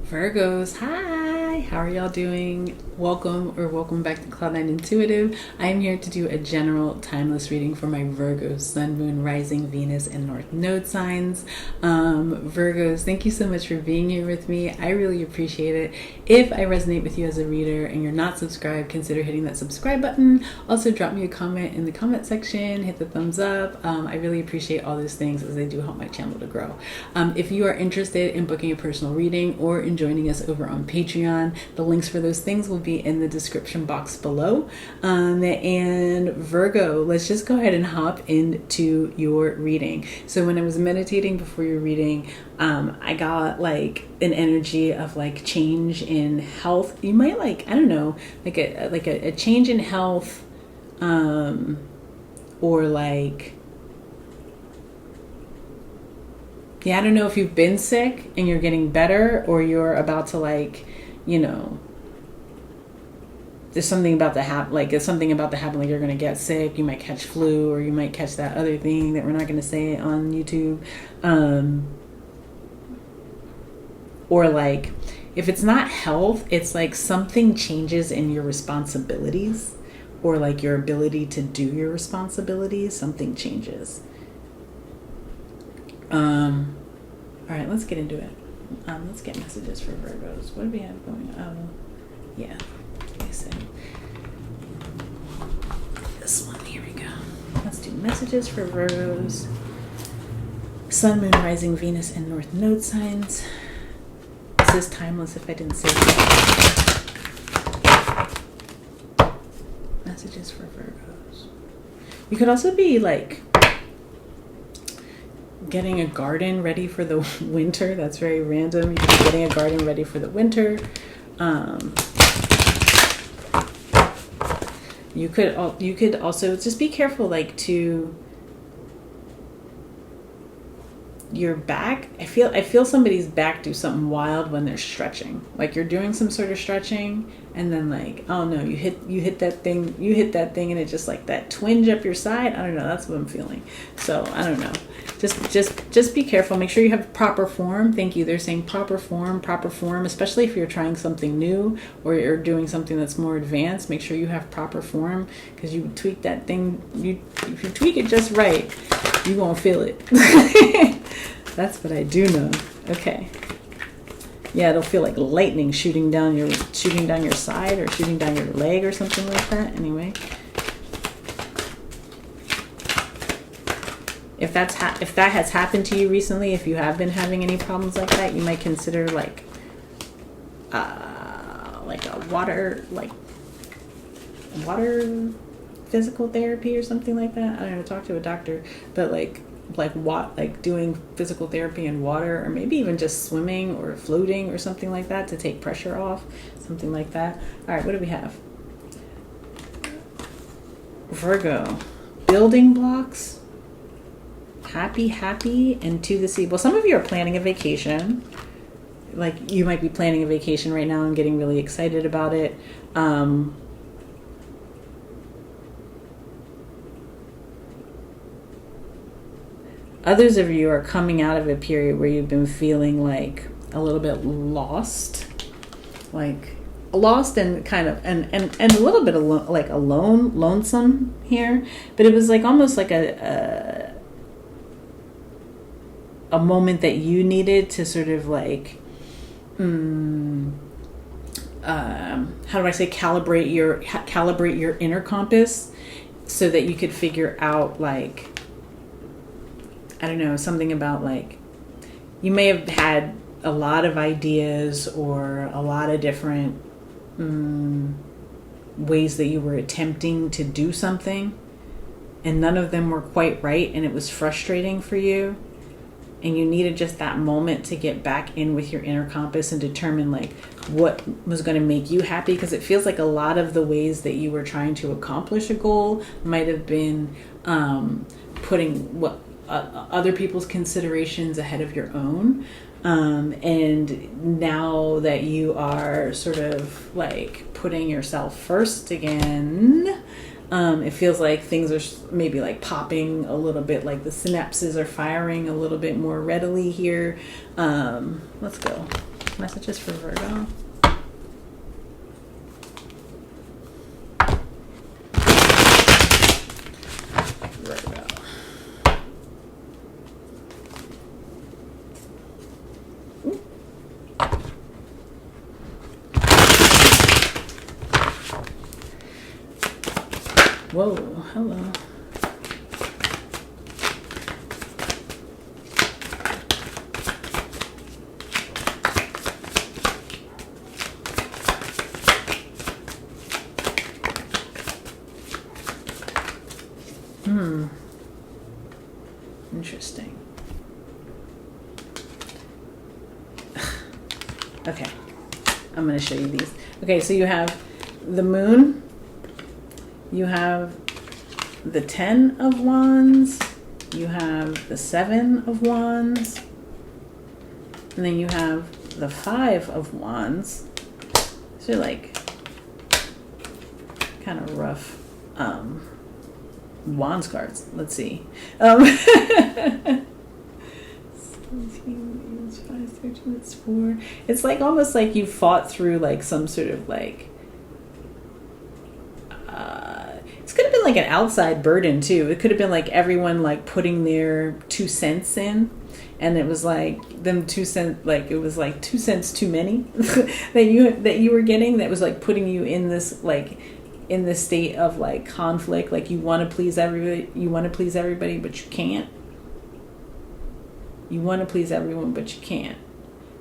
Virgos, hi! How are y'all doing? Welcome back to Cloud9 Intuitive. I am here to do a general timeless reading for my Virgo, Sun, Moon, Rising, Venus, and North Node signs. Virgos, thank you so much for being here with me. I really appreciate it. If I resonate with you as a reader and you're not subscribed, consider hitting that subscribe button. Also, drop me a comment in the comment section. Hit the thumbs up. I really appreciate all those things as they do help my channel to grow. If you are interested in booking a personal reading or in joining us over on Patreon, the links for those things will be in the description box below. And Virgo, let's just go ahead and hop into your reading. So when I was meditating before your reading, I got like an energy of like change in health. You might like, I don't know, like a change in health, or like, yeah, I don't know if you've been sick and you're getting better, or you're about to like, there's something about to happen, like it's something about to happen, like you're going to get sick, you might catch flu, or you might catch that other thing that we're not going to say on YouTube. Or like, if it's not health, it's like something changes in your responsibilities, or like your ability to do your responsibilities, something changes. All right, let's get into it. Let's get messages for Virgos. What do we have going on? Yeah, I said this one. Here we go. Let's do messages for Virgos. Sun, Moon, Rising, Venus, and North Node signs. This is timeless if I didn't say that. Messages for Virgos. You could also be like getting a garden ready for the winter. That's very random. You could be getting a garden ready for the winter. You could also just be careful, like, to your back. I feel somebody's back do something wild when they're stretching. Like you're doing some sort of stretching, and then like, oh no, you hit that thing, and it just like that twinge up your side. I don't know. That's what I'm feeling. So I don't know. Just be careful. Make sure you have proper form. Thank you. They're saying proper form, especially if you're trying something new or you're doing something that's more advanced. Make sure you have proper form, because you tweak that thing. If you tweak it just right, you won't feel it. That's what I do know. Okay. Yeah, it'll feel like lightning shooting down your side, or shooting down your leg, or something like that. Anyway. If that has happened to you recently, if you have been having any problems like that, you might consider like a water physical therapy or something like that. I don't know, talk to a doctor, but like doing physical therapy in water, or maybe even just swimming or floating or something like that to take pressure off, something like that. All right, what do we have? Virgo, building blocks. Happy, and to the sea. Well, some of you are planning a vacation. Like you might be planning a vacation right now and getting really excited about it. Others of you are coming out of a period where you've been feeling like a little bit lost, and kind of and a little bit lonesome here. But it was like almost like a moment that you needed to sort of like, how do I say, calibrate your inner compass, so that you could figure out, like, I don't know, something about like, you may have had a lot of ideas or a lot of different ways that you were attempting to do something, and none of them were quite right, and it was frustrating for you. And you needed just that moment to get back in with your inner compass and determine like what was going to make you happy. Because it feels like a lot of the ways that you were trying to accomplish a goal might have been putting other people's considerations ahead of your own. And now that you are sort of like putting yourself first again, It feels like things are maybe like popping a little bit, like the synapses are firing a little bit more readily here. Let's go. Messages for Virgo. Virgo. Ooh. Whoa, hello. Interesting. Okay, I'm going to show you these. Okay, so you have the moon, you have the 10 of wands, you have the 7 of wands, and then you have the 5 of wands. So like kind of rough wands cards. Let's see. 17, it's 5, 13, it's 4. It's like almost like you fought through like some sort of like it's could have been like an outside burden too. It could have been like everyone like putting their 2 cents in, and it was like them 2 cents, like it was like 2 cents too many that you were getting, that was like putting you in this like in this state of like conflict. Like you want to please everybody, but you can't. You want to please everyone, but you can't.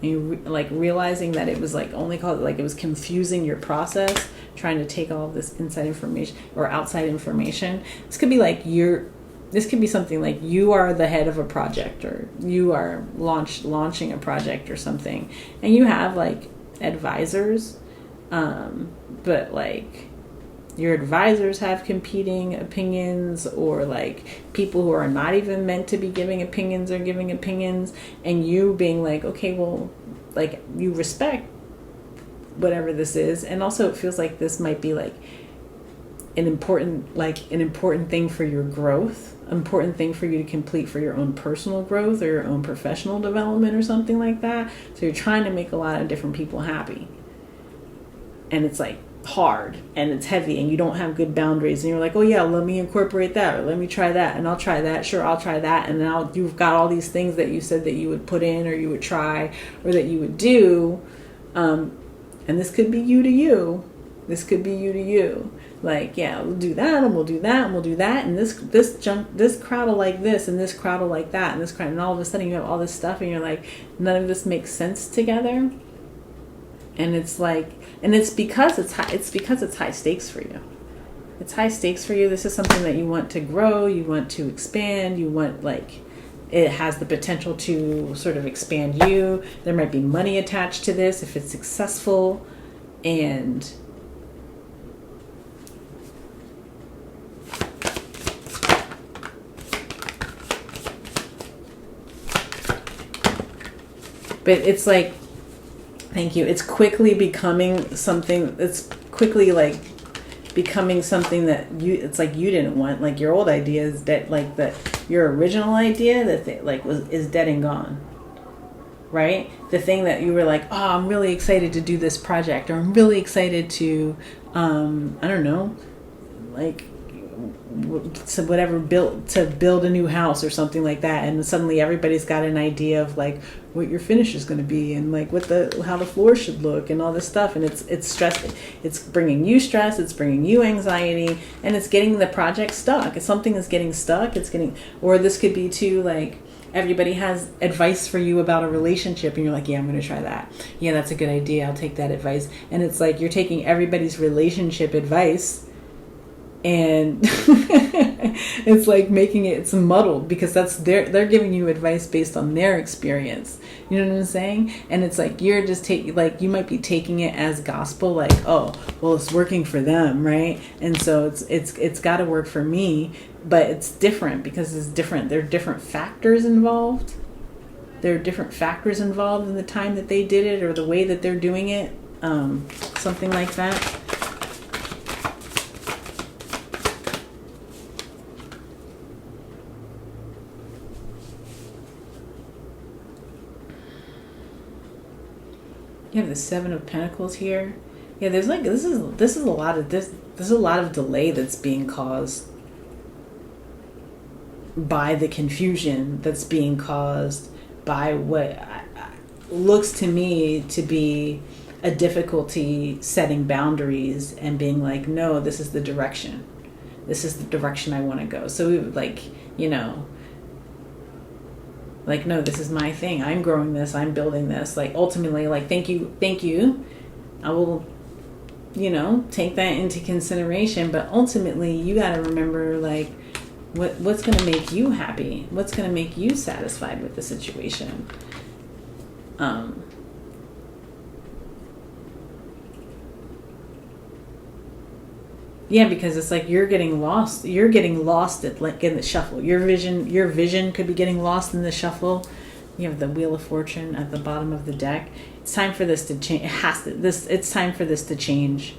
And you like realizing that it was like only called, like it was confusing your process, trying to take all of this inside information or outside information. This could be like this could be something like you are the head of a project, or you are launching a project or something, and you have like advisors, but like your advisors have competing opinions, or like people who are not even meant to be giving opinions are giving opinions, and you being like, okay, well, like you respect whatever this is. And also it feels like this might be like an important thing for your growth, important thing for you to complete for your own personal growth or your own professional development or something like that. So you're trying to make a lot of different people happy, and it's like hard and it's heavy, and you don't have good boundaries, and you're like, oh yeah, let me incorporate that, or let me try that, and I'll try that, sure, I'll try that, and now you've got all these things that you said that you would put in, or you would try, or that you would do, and this could be you to you. This could be you to you. Like, yeah, we'll do that, and we'll do that, and we'll do that, and this crowd will like this, and this crowd will like that, and this crowd, and all of a sudden you have all this stuff, and you're like, none of this makes sense together. And it's like, and it's because it's high stakes for you. It's high stakes for you. This is something that you want to grow, you want to expand, you want, like, it has the potential to sort of expand you. There might be money attached to this if it's successful, and but it's like, thank you. It's quickly becoming something. It's quickly like becoming something that it's like you didn't want. Like your old idea is that, like, that your original idea is dead and gone. Right? The thing that you were like, oh, I'm really excited to do this project, or I'm really excited to, I don't know, like, to whatever, build a new house or something like that, and suddenly everybody's got an idea of like what your finish is going to be, and like how the floor should look, and all this stuff, and it's stress. It's bringing you stress, it's bringing you anxiety, and it's getting the project stuck. If something is getting stuck, or this could be too, like, everybody has advice for you about a relationship, and you're like, yeah, I'm going to try that. Yeah, that's a good idea. I'll take that advice. And it's like you're taking everybody's relationship advice, and it's like it's muddled, because they're giving you advice based on their experience. You know what I'm saying? And it's like you're just you might be taking it as gospel, like, oh, well, it's working for them, right? And so it's got to work for me, but it's different because it's different. There are different factors involved. There are different factors involved in the time that they did it, or the way that they're doing it, something like that. You have the Seven of Pentacles here. Yeah, there's like this is a lot of this. There's a lot of delay that's being caused by the confusion that's being caused by what looks to me to be a difficulty setting boundaries and being like, no, this is the direction. This is the direction I want to go. So we would like, you know, like, no, this is my thing. I'm growing this. I'm building this. Like, ultimately, like, thank you. I will, you know, take that into consideration. But ultimately, you got to remember, like, what's going to make you happy? What's going to make you satisfied with the situation? Yeah, because it's like you're getting lost. You're getting lost at like in the shuffle. Your vision could be getting lost in the shuffle. You have the Wheel of Fortune at the bottom of the deck. It's time for this to change. It's time for this to change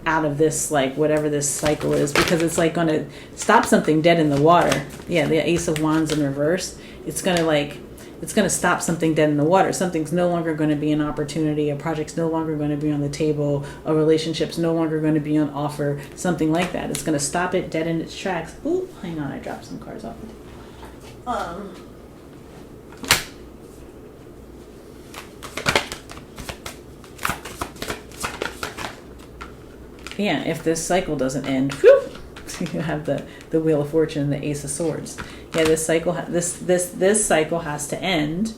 out of this, like, whatever this cycle is, because it's like going to stop something dead in the water. Yeah, the Ace of Wands in reverse. It's going to stop something dead in the water. Something's no longer going to be an opportunity. A project's no longer going to be on the table. A relationship's no longer going to be on offer. Something like that. It's going to stop it dead in its tracks. Ooh, hang on. I dropped some cards off. Yeah, if this cycle doesn't end, whew, you have the Wheel of Fortune and the Ace of Swords. Yeah, this cycle has to end.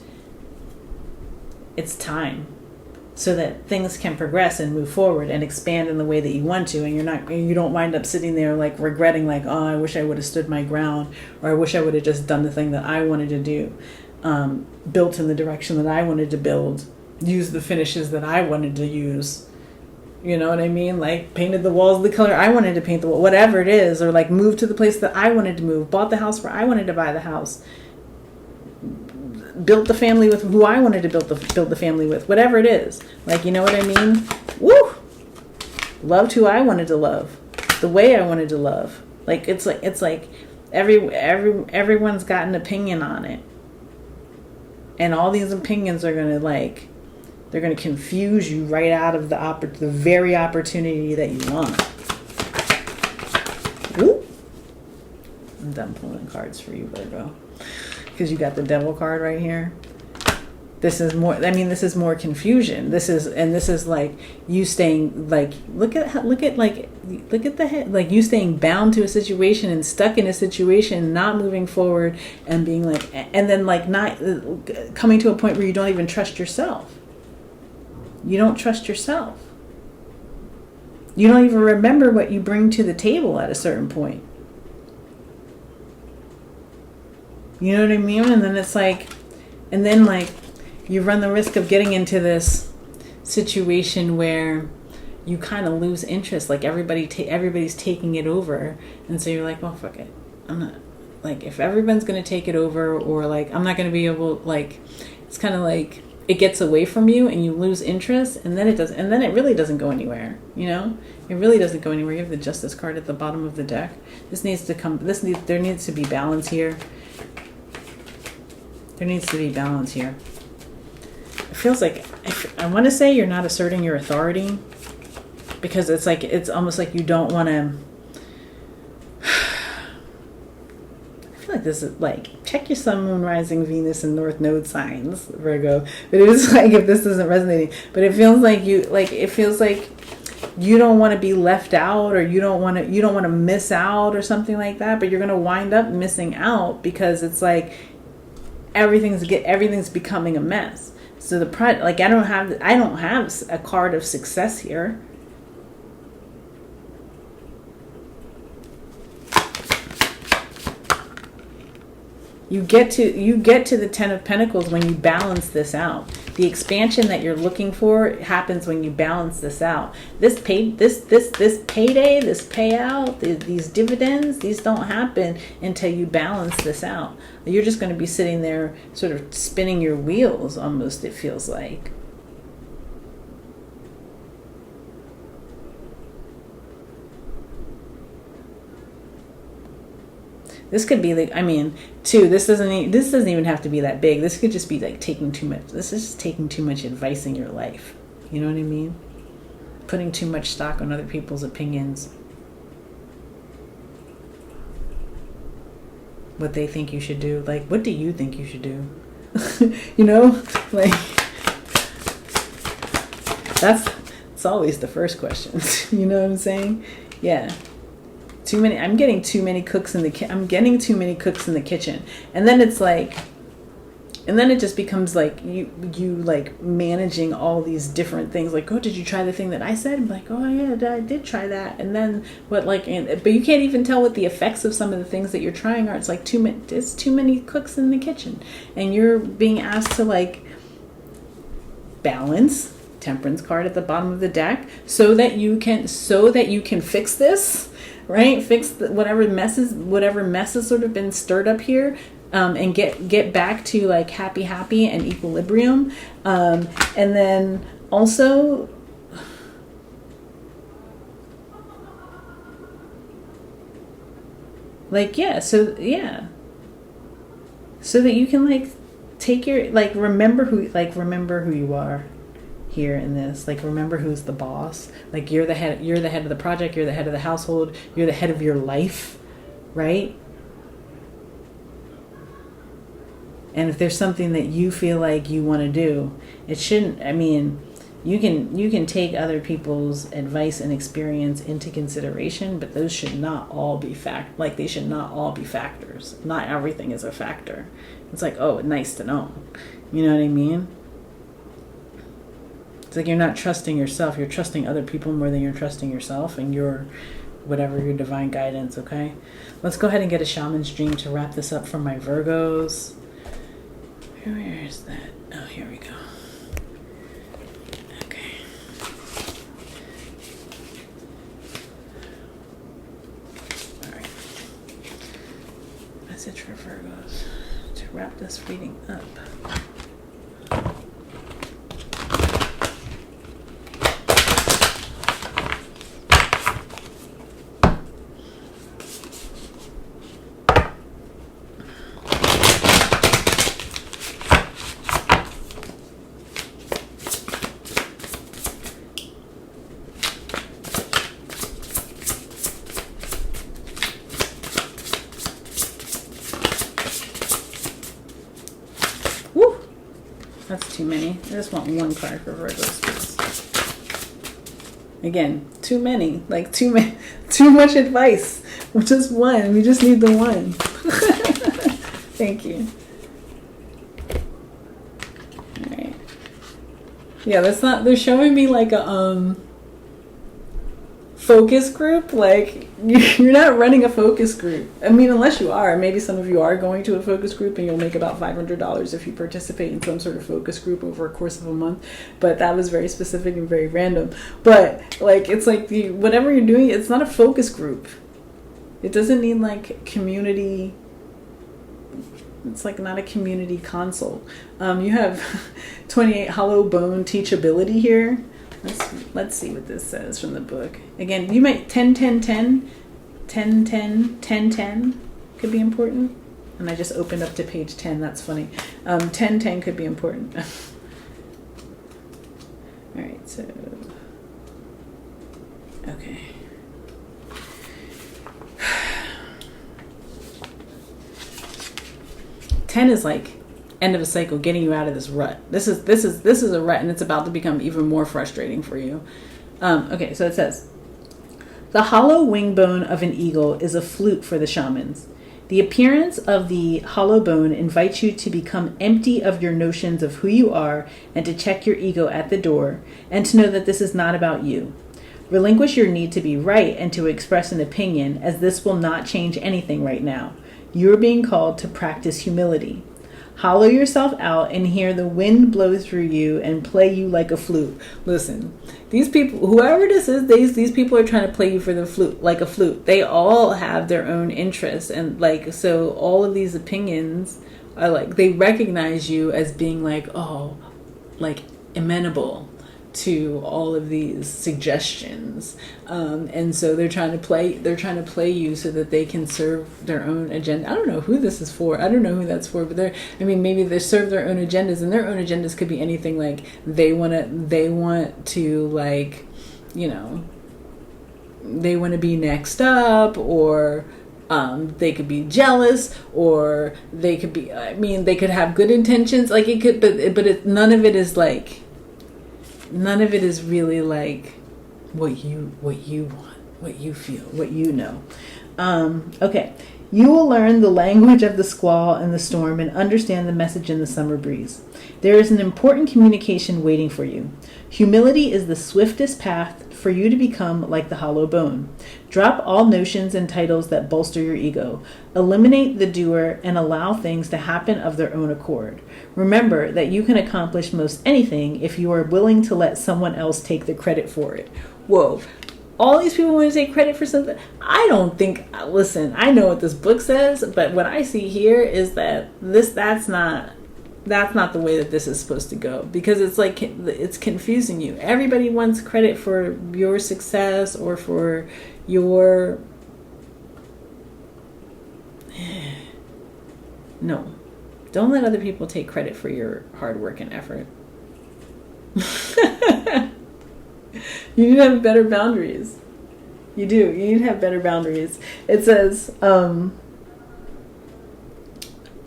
It's time, so that things can progress and move forward and expand in the way that you want to, and you don't wind up sitting there like regretting, like, oh, I wish I would have stood my ground, or I wish I would have just done the thing that I wanted to do, built in the direction that I wanted to build, used the finishes that I wanted to use. You know what I mean? Like, painted the walls the color I wanted to paint the wall, whatever it is, or like moved to the place that I wanted to move, bought the house where I wanted to buy the house, built the family with who I wanted to build the family with, whatever it is. Like, you know what I mean? Woo! Loved who I wanted to love, the way I wanted to love. Like, it's like everyone's got an opinion on it, and all these opinions are gonna like. They're going to confuse you right out of the very opportunity that you want. Ooh. I'm done pulling cards for you, Virgo. Because you got the Devil card right here. This is more confusion. This is like you staying, like, look at the head, like you staying bound to a situation and stuck in a situation, not moving forward, and being like, and then like not coming to a point where you don't even trust yourself. You don't trust yourself. You don't even remember what you bring to the table at a certain point. You know what I mean? And then it's like, you run the risk of getting into this situation where you kind of lose interest. Like everybody's taking it over. And so you're like, well, fuck it. I'm not, like, if everyone's going to take it over, or like, I'm not going to be able, like, it's kind of like, it gets away from you and you lose interest, and then it really doesn't go anywhere. You know, it really doesn't go anywhere. You have the Justice card at the bottom of the deck. There needs to be balance here. There needs to be balance here. It feels like, I want to say you're not asserting your authority, because it's like, it's almost like you don't want to. Like, this is like, check your Sun, Moon, Rising, Venus, and North Node signs, Virgo. But it was like, if this isn't resonating, but it feels like you don't want to be left out, or you don't want to miss out or something like that. But you're going to wind up missing out, because it's like everything's becoming a mess. So I don't have a card of success here. You get to the Ten of Pentacles when you balance this out. The expansion that you're looking for happens when you balance this out. This payday, this payout, these dividends, these don't happen until you balance this out. You're just going to be sitting there sort of spinning your wheels, almost, it feels like. This could be like, this doesn't even have to be that big. This could just be like taking too much. This is just taking too much advice in your life. You know what I mean? Putting too much stock on other people's opinions. What they think you should do. Like, what do you think you should do? You know? Like, it's always the first question. You know what I'm saying? Yeah. I'm getting too many cooks in the kitchen. And then it's like, and then it just becomes like you like managing all these different things. Like, oh, did you try the thing that I said? I'm like, oh yeah, I did try that. And then what, like, but you can't even tell what the effects of some of the things that you're trying are. It's like it's too many cooks in the kitchen, and you're being asked to like balance. Temperance card at the bottom of the deck, so that you can fix this, right? Fix whatever messes sort of been stirred up here, and get back to like happy and equilibrium, and then also like so that you can like take your like remember who you are here in this. Like, remember who's the boss. Like, you're the head of the project, you're the head of the household, you're the head of your life, right? And if there's something that you feel like you want to do, it shouldn't, I mean, you can take other people's advice and experience into consideration, but those should not all be they should not all be factors. Not everything is a factor. It's like, oh, nice to know. You know what I mean? It's like you're not trusting yourself. You're trusting other people more than you're trusting yourself and your divine guidance, okay? Let's go ahead and get a shaman's dream to wrap this up for my Virgos. Where is that? Oh, here we go. Okay. All right. Message for Virgos to wrap this reading up. That's too many. I just want one card for Virgos. Again, too many. Like too much advice. Just one. We just need the one. Thank you. All right. Yeah, they're showing me like a focus group. Like, you're not running a focus group. I mean, unless you are. Maybe some of you are going to a focus group and you'll make about $500 if you participate in some sort of focus group over a course of a month. But that was very specific and very random. But like, it's like whatever you're doing, it's not a focus group. It doesn't need like community. It's like not a community consult. You have 28 hollow bone teachability here. Let's see what this says from the book. Again, you might 10-10-10 could be important. And I just opened up to page 10. That's funny. 10-10 could be important. All right, so okay. Ten is like end of a cycle, getting you out of this rut. This is a rut, and it's about to become even more frustrating for you. Okay, so it says, the hollow wing bone of an eagle is a flute for the shamans. The appearance of the hollow bone invites you to become empty of your notions of who you are and to check your ego at the door and to know that this is not about you. Relinquish your need to be right and to express an opinion, as this will not change anything right now. You are being called to practice humility. Hollow yourself out and hear the wind blow through you and play you like a flute. Listen, these people, whoever this is, these people are trying to play you for the flute, like a flute. They all have their own interests, and like, so all of these opinions are like, they recognize you as being like, oh, like amenable, to all of these suggestions, and so they're trying to play you so that they can serve their own agenda. I don't know who this is for. I don't know who that's for, but maybe they serve their own agendas, and their own agendas could be anything. Like they want to like, you know, they want to be next up, or they could be jealous, or they could be, they could have good intentions. Like it could, but none of it is really like what you want, what you feel, what you know. Okay. You will learn the language of the squall and the storm and understand the message in the summer breeze. There is an important communication waiting for you. Humility is the swiftest path for you to become like the hollow bone. Drop all notions and titles that bolster your ego. Eliminate the doer and allow things to happen of their own accord. Remember that you can accomplish most anything if you are willing to let someone else take the credit for it. Whoa. All these people want to take credit for something. I don't think, listen, I know what this book says, but what I see here is that that's not the way that this is supposed to go, because it's like, it's confusing you. Everybody wants credit for your success or for your, no, don't let other people take credit for your hard work and effort. You need to have better boundaries. You do. You need to have better boundaries. It says,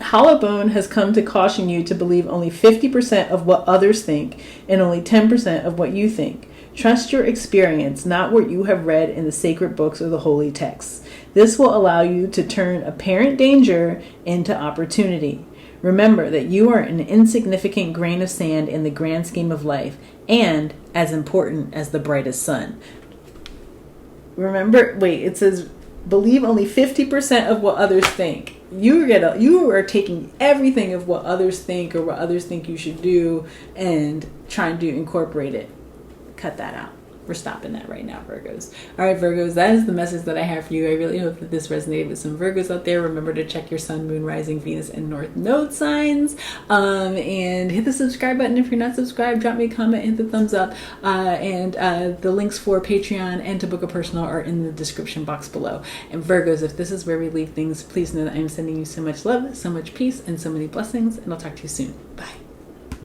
hollow bone has come to caution you to believe only 50% of what others think and only 10% of what you think. Trust your experience, not what you have read in the sacred books or the holy texts. This will allow you to turn apparent danger into opportunity. Remember that you are an insignificant grain of sand in the grand scheme of life, and as important as the brightest sun. Remember, it says, believe only 50% of what others think. You are taking everything of what others think or what others think you should do and trying to incorporate it. Cut that out. We're stopping that right now, Virgos. All right, Virgos, that is the message that I have for you. I really hope that this resonated with some Virgos out there. Remember to check your sun, moon, rising, Venus, and North Node signs. And hit the subscribe button if you're not subscribed. Drop me a comment, hit the thumbs up. And the links for Patreon and to book a personal are in the description box below. And Virgos, if this is where we leave things, please know that I'm sending you so much love, so much peace, and so many blessings. And I'll talk to you soon. Bye.